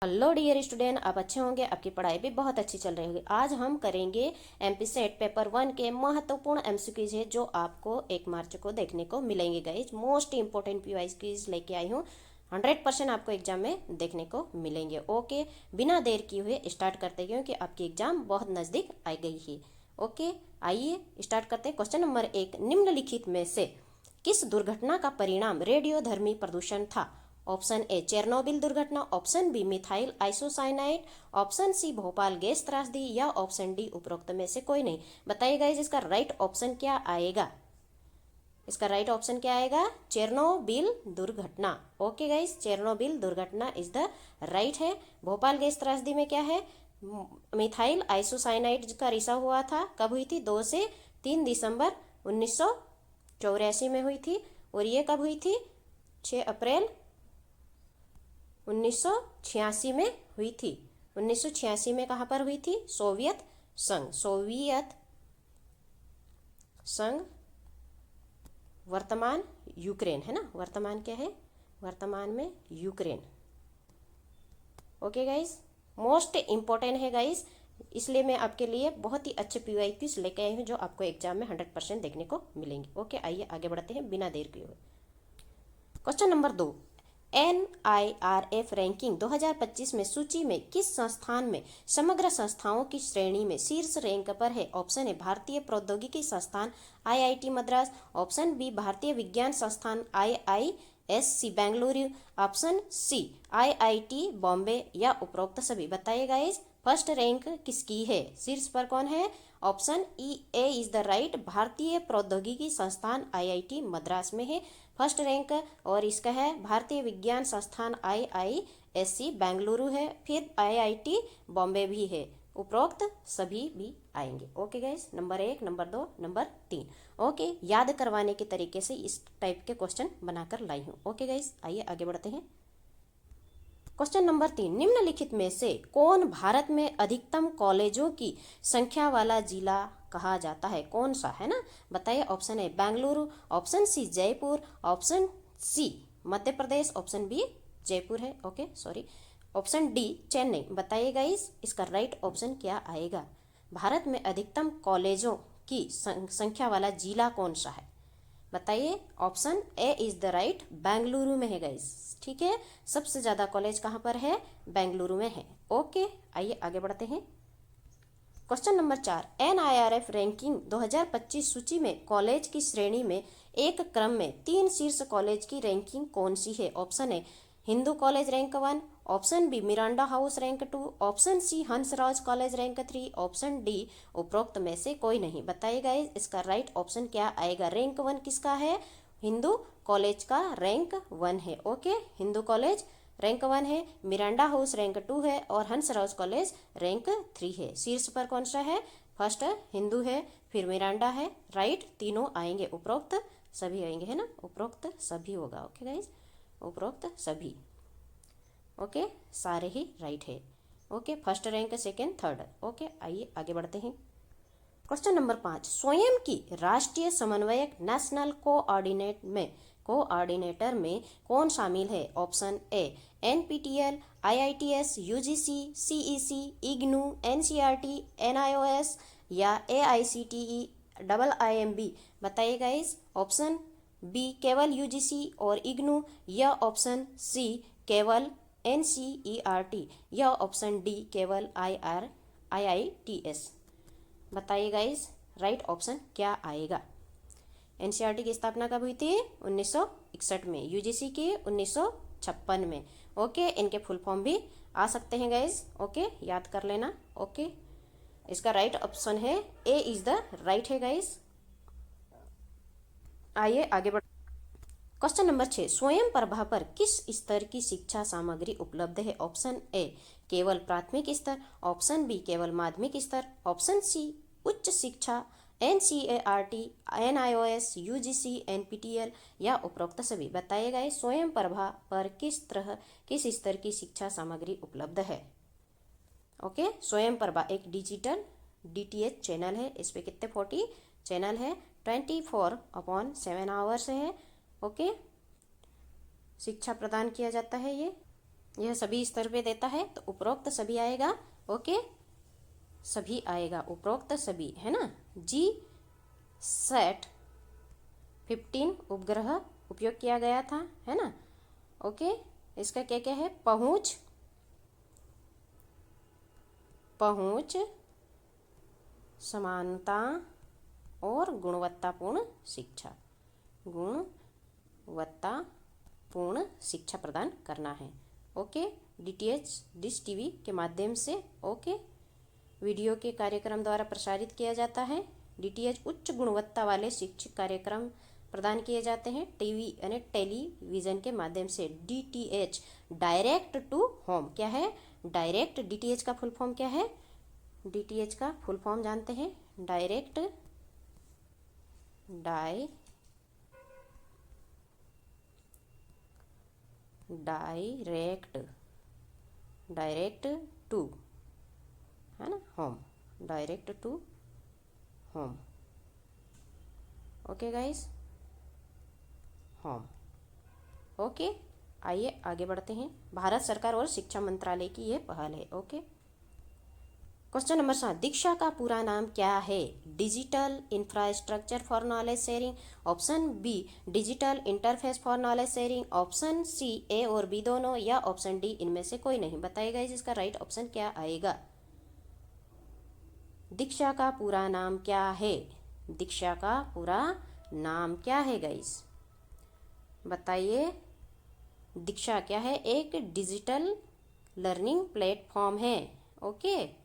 Hello dear student, आप अच्छे होंगे। आपकी पढ़ाई भी बहुत अच्छी चल रही होगी। आज हम करेंगे एमपी सेट पेपर 1 के महत्वपूर्ण एमसीक्यूज है जो आपको 1 मार्च को देखने को मिलेंगे। गाइज मोस्ट इंपॉर्टेंट पीवाईक्यूज लेके आई हूँ। 100% आपको एग्जाम में देखने को मिलेंगे। ओके, बिना देर किए हुए स्टार्ट करते हैं क्योंकि आपकी एग्जाम बहुत नज़दीक आ गई है। ओके, आइए स्टार्ट करते हैं। क्वेश्चन नंबर 1, निम्नलिखित में से किस दुर्घटना का परिणाम रेडियोधर्मी प्रदूषण था? ऑप्शन ए चेरनोबिल दुर्घटना, option B methyl isocyanide, option C Bhopal gas त्रासदी या ऑप्शन डी उपरोक्त में से कोई नहीं। बताइए गाइस, इसका राइट ऑप्शन क्या आएगा? इसका राइट ऑप्शन क्या आएगा? चेरनोबिल दुर्घटना। ओके गाइस, चेरनोबिल दुर्घटना इज द राइट है। भोपाल गैस त्रासदी में क्या है? मिथाइल आइसोसाइनाइड का रिसाव हुआ था। कब हुई थी? 2 से 3 दिसंबर 1984 में हुई थी। और ये कब हुई थी? 6 अप्रैल 1986 में हुई थी। 1986 में कहाँ पर हुई थी? सोवियत संघ, वर्तमान यूक्रेन है ना। वर्तमान क्या है? वर्तमान में Ukraine. Okay guys, most important है गाइस, इसलिए मैं आपके लिए बहुत ही अच्छे पीवाईक्यूज लेके आई हूँ जो आपको एग्जाम में 100% देखने को मिलेंगे। ओके, आइए आगे बढ़ते हैं बिना देर किए हुए। क्वेश्चन नंबर 2, NIRF रैंकिंग 2025 में सूची में किस संस्थान में समग्र संस्थाओं की श्रेणी में शीर्ष रैंक पर है? ऑप्शन ए भारतीय प्रौद्योगिकी संस्थान IIT मद्रास, ऑप्शन बी भारतीय विज्ञान संस्थान IISc Bengaluru, option C IIT Bombay या उपरोक्त सभी। बताइए गाइस, फर्स्ट रैंक किसकी है? शीर्ष पर कौन है? Option A is the right, भारतीय प्रौद्योगिकी संस्थान IIT मद्रास में है फर्स्ट रैंक। और इसका है भारतीय विज्ञान संस्थान IISc बेंगलुरु है, फिर IIT बॉम्बे भी है, उपरोक्त सभी भी आएंगे। Okay guys, number 1, number 2, number 3। Okay, याद करवाने के तरीके से इस टाइप के क्वेश्चन बनाकर लाई हूँ। ओके गाइस, आइए आगे बढ़ते हैं। क्वेश्चन नंबर 3, निम्नलिखित में से कौन भारत में अधिकतम कॉलेजों की संख्या वाला जिला कहा जाता है? कौन सा है ना? बताइए। Option A Bengaluru, option C Jaipur, option C Madhya Pradesh, option B Jaipur है। Okay sorry, option D Chennai. बताइए गाइस, इसका राइट ऑप्शन क्या आएगा? भारत में अधिकतम कॉलेजों की संख्या वाला जिला कौन सा है? बताइए। Option A is the right, Bengaluru में है गाइस। ठीक है, सबसे ज्यादा कॉलेज कहाँ पर है? बेंगलुरु में है। ओके, आइए आगे बढ़ते हैं। क्वेश्चन नंबर 4, NIRF रैंकिंग 2025 सूची में कॉलेज की श्रेणी में एक क्रम में 3 शीर्ष कॉलेज की रैंकिंग कौन सी है? Option A Hindu College rank 1, option B Miranda House rank 2, option C Hansraj College rank 3, option D उपरोक्त में से कोई नहीं। बताइए गाइस, इसका राइट ऑप्शन क्या आएगा? रैंक 1 किसका है? हिंदू कॉलेज का रैंक 1 है। ओके, हिंदू कॉलेज रैंक 1 है, मिरांडा हाउस रैंक 2 है और हंसराज कॉलेज रैंक 3 है। शीर्ष पर कौन सा है? फर्स्ट हिंदू है, फिर मिरांडा है, राइट। तीनों आएंगे, उपरोक्त सभी आएंगे, है ना। उपरोक्त सभी होगा। ओके गाइज, उपरोक्त सभी। ओके, सारे ही राइट है। Okay, first rank, second, third. Okay, आइए आगे बढ़ते हैं। क्वेश्चन नंबर 5, स्वयं की राष्ट्रीय समन्वयक नेशनल कोऑर्डिनेटर में कौन शामिल है? Option A NPTEL, IITS, UGC, CEC, IGNOU, NCERT, NIOS या AICTE IIMB। बताइए गाइस, ऑप्शन बी केवल UGC और इग्नू या ऑप्शन सी केवल NCERT या ऑप्शन डी केवल IITS। बताइए गाइस, राइट ऑप्शन क्या आएगा? NCERT की स्थापना कब हुई थी? 1961 में। UGC की 1956 में। ओके, इनके फुल फॉर्म भी आ सकते हैं गाइस। ओके, याद कर लेना। ओके, इसका राइट ऑप्शन है ए इज द राइट है गाइस। आइए आगे बढ़। क्वेश्चन नंबर 6, स्वयं प्रभा पर किस स्तर की शिक्षा सामग्री उपलब्ध है? ऑप्शन ए केवल प्राथमिक स्तर, ऑप्शन बी केवल माध्यमिक स्तर, ऑप्शन सी उच्च शिक्षा NCERT, NIOS, UGC, NPTEL या उपरोक्त सभी। बताइए गए, स्वयं प्रभा पर किस स्तर की शिक्षा सामग्री उपलब्ध है? ओके, स्वयं प्रभा एक डिजिटल DTH चैनल है। इस पे कितने 40 चैनल है, 24/7 आवर्स है। ओके, शिक्षा प्रदान किया जाता है ये। यह सभी स्तर पे देता है तो उपरोक्त सभी आएगा। ओके, सभी आएगा, उपरोक्त सभी, है ना। जी सैट 15 उपग्रह उपयोग किया गया था, है ना। ओके, इसका क्या क्या है, पहुंच, पहुंच, समानता और गुणवत्तापूर्ण शिक्षा, गुणवत्तापूर्ण शिक्षा प्रदान करना है। ओके, डीटीएच डिश टीवी के माध्यम से, ओके, वीडियो के कार्यक्रम द्वारा प्रसारित किया जाता है। डीटीएच उच्च गुणवत्ता वाले शिक्षक कार्यक्रम प्रदान किए जाते हैं टीवी यानी टेलीविज़न के माध्यम से। डीटीएच डायरेक्ट टू होम क्या है, डायरेक्ट, डीटीएच का फुल फॉर्म क्या है, डीटीएच का फुल फॉर्म जानते हैं, डायरेक्ट डायरेक्ट टू, है ना, home, direct to home. Okay guys, home. Okay, आइए आगे बढ़ते हैं। भारत सरकार और शिक्षा मंत्रालय की यह पहल है। ओके, क्वेश्चन नंबर 7, दीक्षा का पूरा नाम क्या है। Digital infrastructure for knowledge sharing, option B digital interface for knowledge sharing, option C A और बी दोनों, या ऑप्शन डी इनमें से कोई नहीं। बताइएगा इसका राइट ऑप्शन क्या आएगा। दीक्षा का पूरा नाम क्या है, दीक्षा का पूरा नाम क्या है गाइस, बताइए। दीक्षा क्या है, एक डिजिटल लर्निंग प्लेटफॉर्म है। ओके,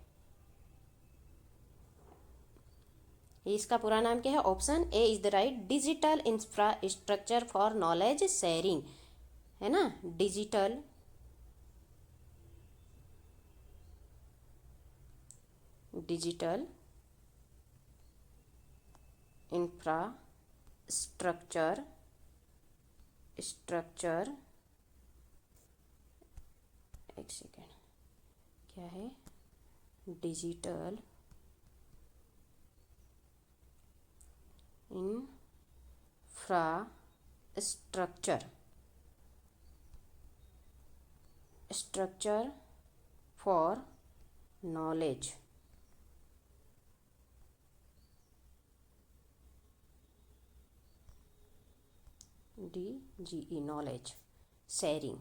इसका पूरा नाम क्या है, option A is the right, digital infrastructure for knowledge sharing, है ना, डिजिटल इंफ्रास्ट्रक्चर एक सेकेंड, क्या है, digital structure for knowledge, DGE knowledge sharing.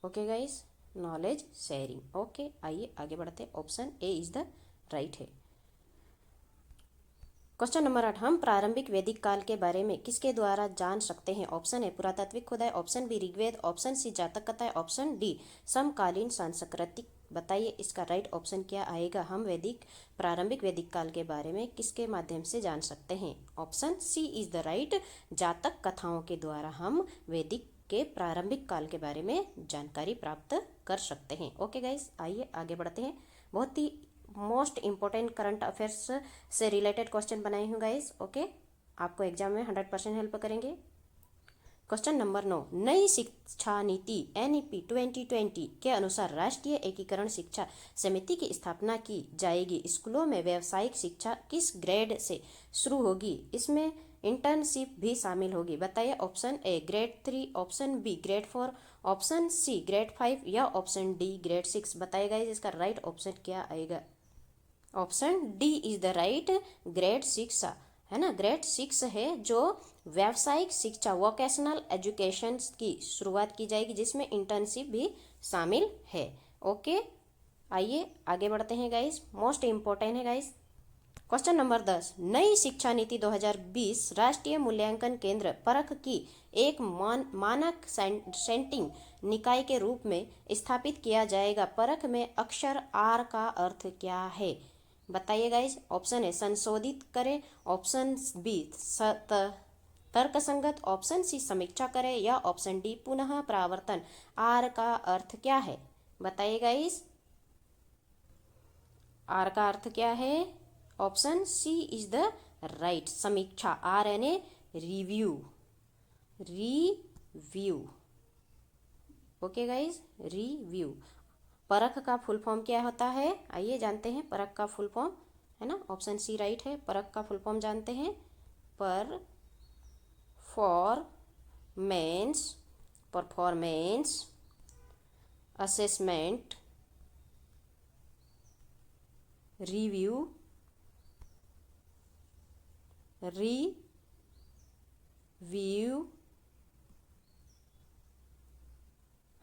Okay guys, knowledge sharing. Okay, आइए आगे बढ़ते, option A is the right है। क्वेश्चन नंबर 8, हम प्रारंभिक वैदिक काल के बारे में किसके द्वारा जान सकते हैं। ऑप्शन ए पुरातात्विक खुदाई, option B Rigveda, option C Jataka कथाएं, ऑप्शन डी समकालीन सांस्कृतिक। बताइए इसका राइट ऑप्शन क्या आएगा। हम प्रारंभिक वैदिक काल के बारे में किसके माध्यम से जान सकते हैं। Option C is the right, Jataka कथाओं के द्वारा हम वैदिक के प्रारंभिक काल के बारे में जानकारी प्राप्त कर सकते हैं। ओके गाइस, आइए आगे बढ़ते हैं। बहुत ही मोस्ट इम्पोर्टेंट करंट अफेयर्स से रिलेटेड क्वेश्चन बनाए हूँ गाइस। ओके, आपको एग्जाम में 100% हेल्प करेंगे। क्वेश्चन नंबर 9, नई शिक्षा नीति NEP 2020 के अनुसार राष्ट्रीय एकीकरण शिक्षा समिति की स्थापना की जाएगी। स्कूलों में व्यावसायिक शिक्षा किस ग्रेड से शुरू होगी, इसमें इंटर्नशिप भी शामिल होगी। बताइए, option A grade 3, option B grade 4, option C grade 5 या ऑप्शन डी ग्रेड 6। बताइएगा इसका राइट ऑप्शन क्या आएगा। Option D is the right, grade 6, है ना, ग्रेड 6 है जो व्यावसायिक शिक्षा वोकेशनल एजुकेशन की शुरुआत की जाएगी, जिसमें इंटर्नशिप भी शामिल है। ओके, आइए आगे बढ़ते हैं गाइस, मोस्ट इम्पोर्टेंट है गाइस। क्वेश्चन नंबर 10, नई शिक्षा नीति 2020 राष्ट्रीय मूल्यांकन केंद्र परख की एक मानक सेंटिंग निकाय के रूप में स्थापित किया जाएगा। परख में अक्षर R का अर्थ क्या है। बताइए गाइस, ऑप्शन ए संशोधित करें, ऑप्शन बी तर्कसंगत, ऑप्शन सी समीक्षा करें या ऑप्शन डी पुनः प्रावर्तन। R का अर्थ क्या है। बताइए गाइस, R का अर्थ क्या है। Option C is the right, समीक्षा, R यानी रिव्यू, ओके गाइज, रिव्यू। परख का फुल फॉर्म क्या होता है, आइए जानते हैं परख का फुल फॉर्म, है ना, ऑप्शन सी राइट है। परख का फुल फॉर्म जानते हैं, पर, फॉर, परफॉर्मेंस असेसमेंट रिव्यू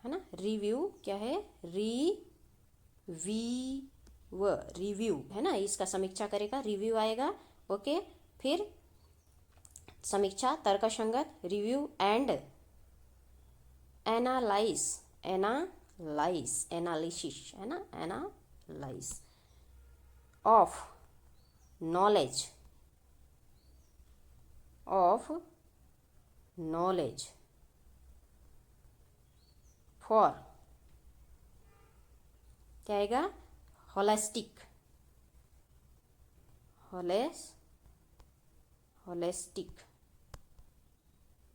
है ना, रिव्यू क्या है, रिव्यू है ना, इसका समीक्षा करेगा, रिव्यू आएगा। ओके, फिर समीक्षा, तर्कसंगत, रिव्यू एंड एनालिसिस है ना, एनालाइज ऑफ नॉलेज फॉर क्या आएगा, holistic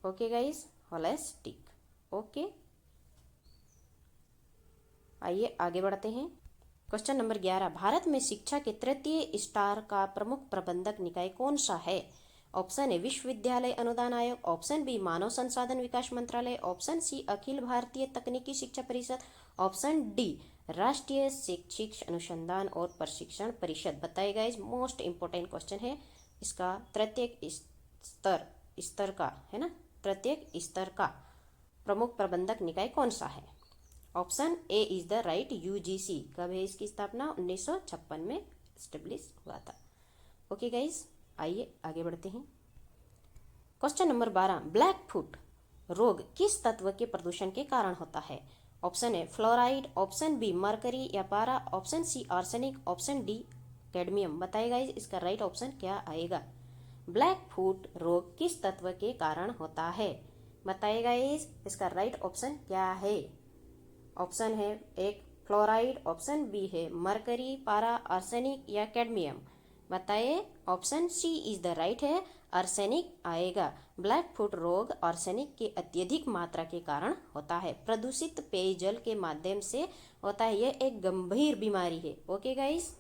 okay guys, holistic. Okay, आइए आगे बढ़ते हैं। क्वेश्चन नंबर 11, भारत में शिक्षा के तृतीय स्तर का प्रमुख प्रबंधक निकाय कौन सा है? ऑप्शन ए विश्वविद्यालय अनुदान आयोग, ऑप्शन बी मानव संसाधन विकास मंत्रालय, ऑप्शन सी अखिल भारतीय तकनीकी शिक्षा परिषद, ऑप्शन डी राष्ट्रीय शैक्षिक अनुसंधान और प्रशिक्षण परिषद। बताइए गाइस, मोस्ट इंपोर्टेंट क्वेश्चन है इसका। प्रत्येक स्तर का है ना, प्रत्येक स्तर का प्रमुख प्रबंधक निकाय कौन सा है? Option A is the right. UGC कब है इसकी स्थापना? 1956 में स्टेब्लिश हुआ था। ओके गाइस, आइए आगे बढ़ते हैं। क्वेश्चन नंबर 12, ब्लैक फुट रोग किस तत्व के प्रदूषण के कारण होता है? Option A fluoride, option B mercury या पारा, option C arsenic, option D cadmium. बताइए गाइस, इसका राइट ऑप्शन क्या आएगा? ब्लैक फुट रोग किस तत्व के कारण होता है? बताइए गाइस, इसका राइट ऑप्शन क्या है? ऑप्शन है एक फ्लोराइड, ऑप्शन बी है मरकरी, पारा, आर्सेनिक या कैडमियम। बताइए, option C is the right है, आर्सेनिक आएगा। ब्लैक फुट रोग आर्सेनिक के अत्यधिक मात्रा के कारण होता है, प्रदूषित पेयजल के माध्यम से होता है, यह एक गंभीर बीमारी है। ओके गाइस,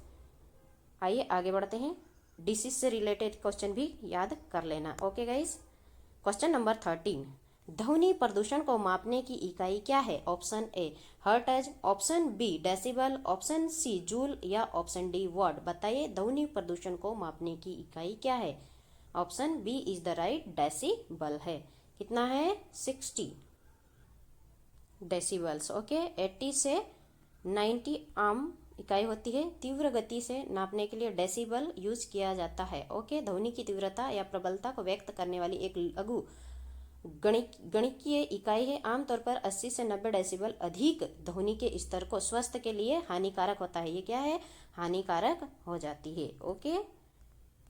आइए आगे बढ़ते हैं। डिसीज से रिलेटेड क्वेश्चन भी याद कर लेना। ओके गाइस, क्वेश्चन नंबर 13, ध्वनि प्रदूषण को मापने की इकाई क्या है? Option A hertz, option B decibel, option C joule या ऑप्शन डी वाट। बताइए, ध्वनि प्रदूषण को मापने की इकाई क्या है? Option B is the right, decibel है। कितना है? 60 डेसिबल्स। ओके, 80 से 90 आम इकाई होती है। तीव्र गति से नापने के लिए डेसिबल यूज किया जाता है। ओके, ध्वनि की तीव्रता या प्रबलता को व्यक्त करने वाली एक लघु गणिकीय इकाई है। आमतौर पर 80 से 90 डेसिबल अधिक ध्वनि के स्तर को स्वास्थ्य के लिए हानिकारक होता है। ये क्या है? हानिकारक हो जाती है। ओके,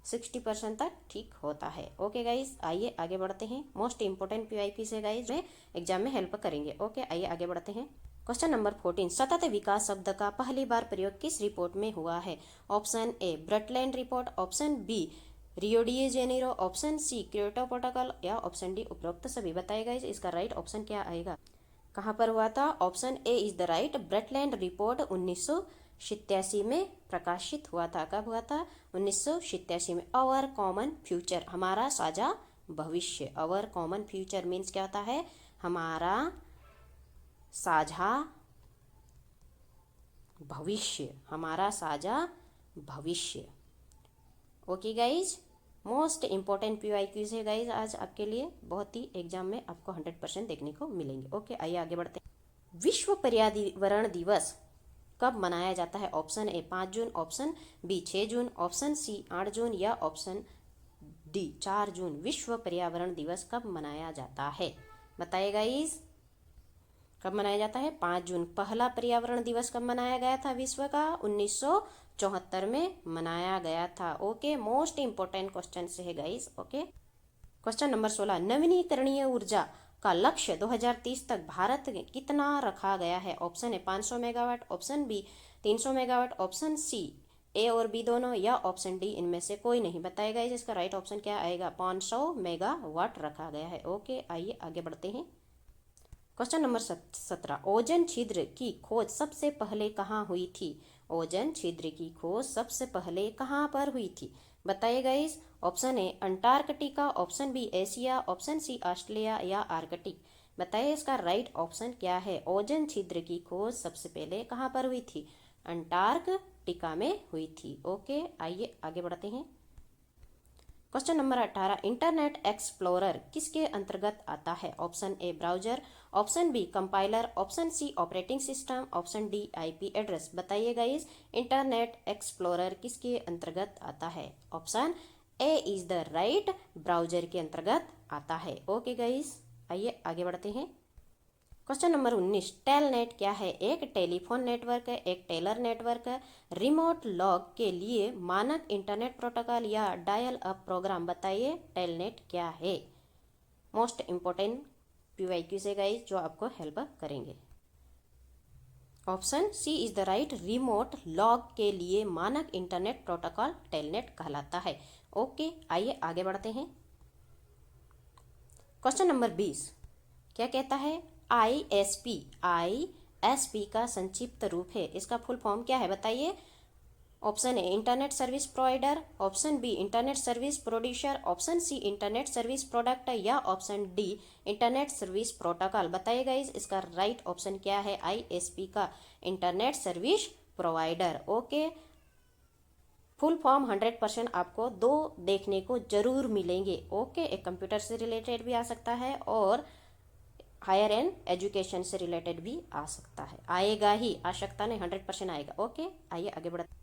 60% तक ठीक होता है। ओके गाइज, आइए आगे बढ़ते हैं। मोस्ट इंपोर्टेंट पीवाईपी से गाइज एग्जाम में हेल्प करेंगे। ओके, आइए आगे बढ़ते हैं। क्वेश्चन नंबर 14, सतत विकास शब्द का पहली बार प्रयोग किस रिपोर्ट में हुआ है? Option A Brundtland report, option B Rio de Janeiro, option C Kyoto protocol या ऑप्शन डी उपरोक्त सभी। बताएगा इसका राइट ऑप्शन क्या आएगा? कहाँ पर हुआ था? Option A is the right, Brundtland report 1987 में प्रकाशित हुआ था। कब हुआ था? 1987 में। आवर कॉमन फ्यूचर, हमारा साझा भविष्य। आवर कॉमन फ्यूचर मीन्स क्या होता है? हमारा साझा भविष्य, हमारा साझा भविष्य। Okay guys, most important PYQs है गाइज आज आपके लिए, बहुत ही एग्जाम में आपको 100% देखने को मिलेंगे। ओके, आइए आगे बढ़ते हैं। विश्व पर्यावरण दिवस कब मनाया जाता है? Option A 5 June, option B 6 June, option C 8 June या ऑप्शन डी 4 जून। विश्व पर्यावरण दिवस कब मनाया जाता है? बताइए गाइज, कब मनाया जाता है? 5 जून। पहला पर्यावरण दिवस कब मनाया गया था विश्व का? 1974 में मनाया गया था। ओके, मोस्ट इंपोर्टेंट क्वेश्चन से है गाइस। ओके, क्वेश्चन नंबर 16, नवीनीकरणीय ऊर्जा का लक्ष्य 2030 तक भारत में कितना रखा गया है? Option A 500 megawatt, option B 300 megawatt, option C A और बी दोनों या ऑप्शन डी इनमें से कोई नहीं। बताएगा इसका राइट ऑप्शन क्या आएगा? 500 मेगावाट रखा गया है। ओके, आइए आगे बढ़ते हैं। क्वेश्चन नंबर 17, ओजोन छिद्र की खोज सबसे पहले कहाँ हुई थी? ओजोन छिद्र की खोज सबसे पहले कहाँ पर हुई थी? बताइए guys. Option A Antarctica, option B Asia, option C Australia या आर्कटिक। बताइए इसका राइट ऑप्शन क्या है। ओजोन छिद्र की खोज सबसे पहले कहाँ पर हुई थी? अंटार्कटिका में हुई थी। ओके, आइए आगे बढ़ते हैं। क्वेश्चन नंबर 18, इंटरनेट एक्सप्लोरर किसके अंतर्गत आता है? Option A browser, option B compiler, option C operating system, option D IP address. बताइए गाइस, इंटरनेट एक्सप्लोरर किसके अंतर्गत आता है? Option A is the right, browser के अंतर्गत आता है। ओके गाइस, आइए आगे बढ़ते हैं। क्वेश्चन नंबर 19, टेलनेट क्या है? एक टेलीफोन नेटवर्क है, एक टेलर नेटवर्क है, रिमोट लॉग के लिए मानक इंटरनेट प्रोटोकॉल या डायल अप प्रोग्राम। बताइए टेलनेट क्या है। मोस्ट इंपोर्टेंट पीवाईक्यू से गाइस जो आपको हेल्प करेंगे। Option C is the right, remote log के लिए मानक इंटरनेट प्रोटोकॉल टेलनेट कहलाता है। ओके, आइए आगे बढ़ते हैं। क्वेश्चन नंबर 20 क्या कहता है? आईएसपी का संक्षिप्त रूप है, इसका फुल फॉर्म क्या है? बताइए। ऑप्शन ए internet service provider, option B internet service producer, option C internet service product या option D internet service protocol. बताइए गाइस, इसका राइट ऑप्शन क्या है? आईएसपी का internet service provider. Okay, full form 100% आपको दो देखने को जरूर मिलेंगे। ओके, एक कंप्यूटर से रिलेटेड भी आ सकता है और हायर एंड एजुकेशन से रिलेटेड भी आ सकता है, आएगा ही, आवश्यकता नहीं 100% आएगा। ओके, आइए आगे बढ़ते।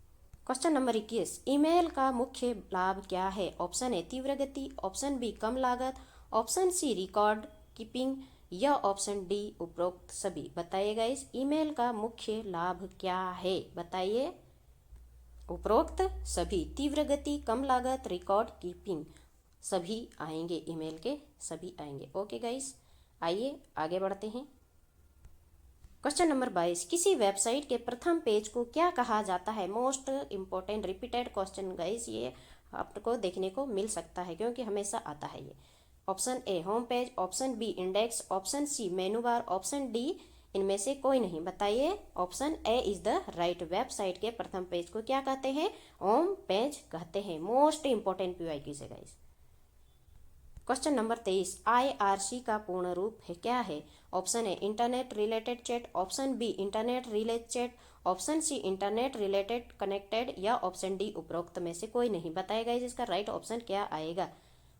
क्वेश्चन नंबर 21, ईमेल का मुख्य लाभ क्या है? ऑप्शन ए तीव्र गति, ऑप्शन बी कम लागत, ऑप्शन सी रिकॉर्ड कीपिंग या ऑप्शन डी उपरोक्त सभी। बताइएगा इस ईमेल का मुख्य लाभ क्या है? बताइए। उपरोक्त सभी, तीव्र गति, कम लागत, रिकॉर्ड कीपिंग, सभी आएंगे, ईमेल के सभी आएंगे। ओके गाइस, आइए आगे बढ़ते हैं। क्वेश्चन नंबर 22, किसी वेबसाइट के प्रथम पेज को क्या कहा जाता है? Most important repeated question guys, ये आपको देखने को मिल सकता है क्योंकि हमेशा आता है ये। Option A home page, option B index, option C menu bar, option D इनमें से कोई नहीं। बताइए। Option A is the right, website के प्रथम पेज को क्या कहते हैं? होम पेज कहते हैं। मोस्ट इंपॉर्टेंट पीवाईक्यू से गाइस। क्वेश्चन नंबर 23, IRC का पूर्ण रूप है क्या है? Option A internet related chat, option B internet relay chat, option C internet related connected या ऑप्शन डी उपरोक्त में से कोई नहीं। बताएगा इसका राइट ऑप्शन क्या आएगा?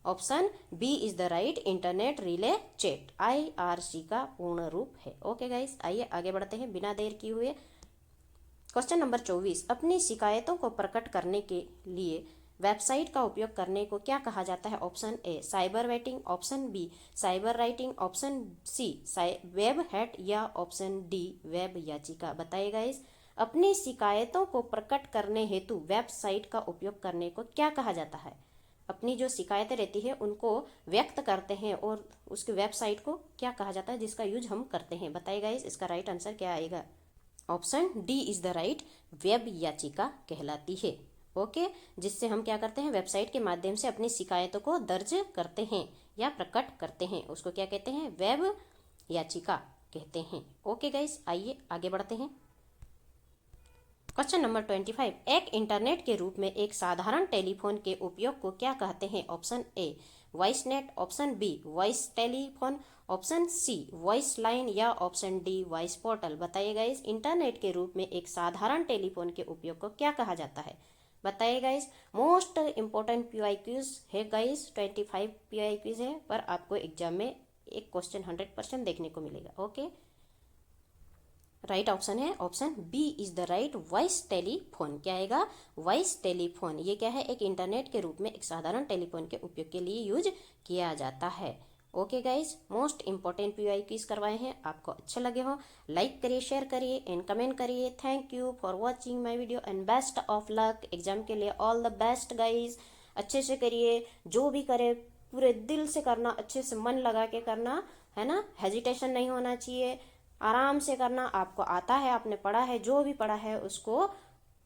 Option B is the right, internet relay chat IRC का पूर्ण रूप है। ओके गाइस, आइए आगे बढ़ते हैं बिना देर किए हुए। क्वेश्चन नंबर 24, अपनी शिकायतों को प्रकट करने के लिए वेबसाइट का उपयोग करने को क्या कहा जाता है? Option A cyber waiting, option B cyber writing, option C web hat या ऑप्शन डी वेब याचिका। बताइएगा इस अपनी शिकायतों को प्रकट करने हेतु वेबसाइट का उपयोग करने को क्या कहा जाता है? अपनी जो शिकायतें रहती है उनको व्यक्त करते हैं और उसकी वेबसाइट को क्या कहा जाता है जिसका यूज हम करते हैं? बताइएगा इसका राइट आंसर क्या आएगा? Option D is the right, web याचिका कहलाती है। ओके, जिससे हम क्या करते हैं? वेबसाइट के माध्यम से अपनी शिकायतों को दर्ज करते हैं या प्रकट करते हैं, उसको क्या कहते हैं? वेब याचिका कहते हैं। ओके गाइस, आइए आगे बढ़ते हैं। क्वेश्चन नंबर 25, एक इंटरनेट के रूप में एक साधारण टेलीफोन के उपयोग को क्या कहते हैं? Option A voice net, option B voice telephone, option C voice line या ऑप्शन डी वॉइस पोर्टल। बताइएगा इस इंटरनेट के रूप में एक साधारण टेलीफोन के उपयोग को क्या कहा जाता है? बताइए गाइस। मोस्ट इंपॉर्टेंट पीवाईक्यूज है गाइस, 25 पीवाईक्यूज है, पर आपको एग्जाम में एक क्वेश्चन 100% देखने को मिलेगा। ओके, राइट ऑप्शन है option B is the right, voice telephone. क्या आएगा? Voice telephone. ये क्या है? एक इंटरनेट के रूप में एक साधारण टेलीफोन के उपयोग के लिए यूज किया जाता है। Okay guys, most important PYQs करवाए हैं, आपको अच्छे लगे हो लाइक करिए, शेयर करिए एंड कमेंट करिए। Thank you for watching my video and best of luck exam के लिए। ऑल द बेस्ट गाइज, अच्छे से करिए, जो भी करे पूरे दिल से करना, अच्छे से मन लगा के करना है ना, हेजिटेशन नहीं होना चाहिए, आराम से करना। आपको आता है, आपने पढ़ा है, जो भी पढ़ा है उसको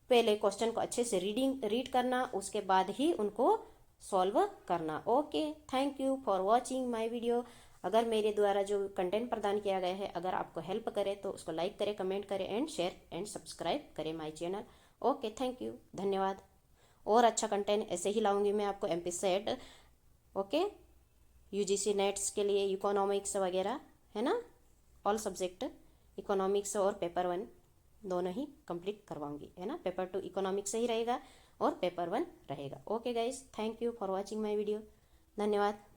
पहले क्वेश्चन को अच्छे से रीड करना, उसके बाद ही उनको सॉल्व करना। Okay, thank you for watching my video. अगर मेरे द्वारा जो कंटेंट प्रदान किया गया है अगर आपको हेल्प करे तो उसको लाइक करें, कमेंट करें एंड शेयर एंड सब्सक्राइब करें my channel. Okay, thank you, धन्यवाद। और अच्छा कंटेंट ऐसे ही लाऊंगी मैं आपको MP set, okay, UGC nets के लिए, इकोनॉमिक्स वगैरह, है ना, ऑल सब्जेक्ट, इकोनॉमिक्स और पेपर 1 दोनों ही कंप्लीट करवाऊंगी, है ना। पेपर 2 इकोनॉमिक्स से ही रहेगा और पेपर 1 रहेगा। Okay guys, thank you for watching my video. धन्यवाद।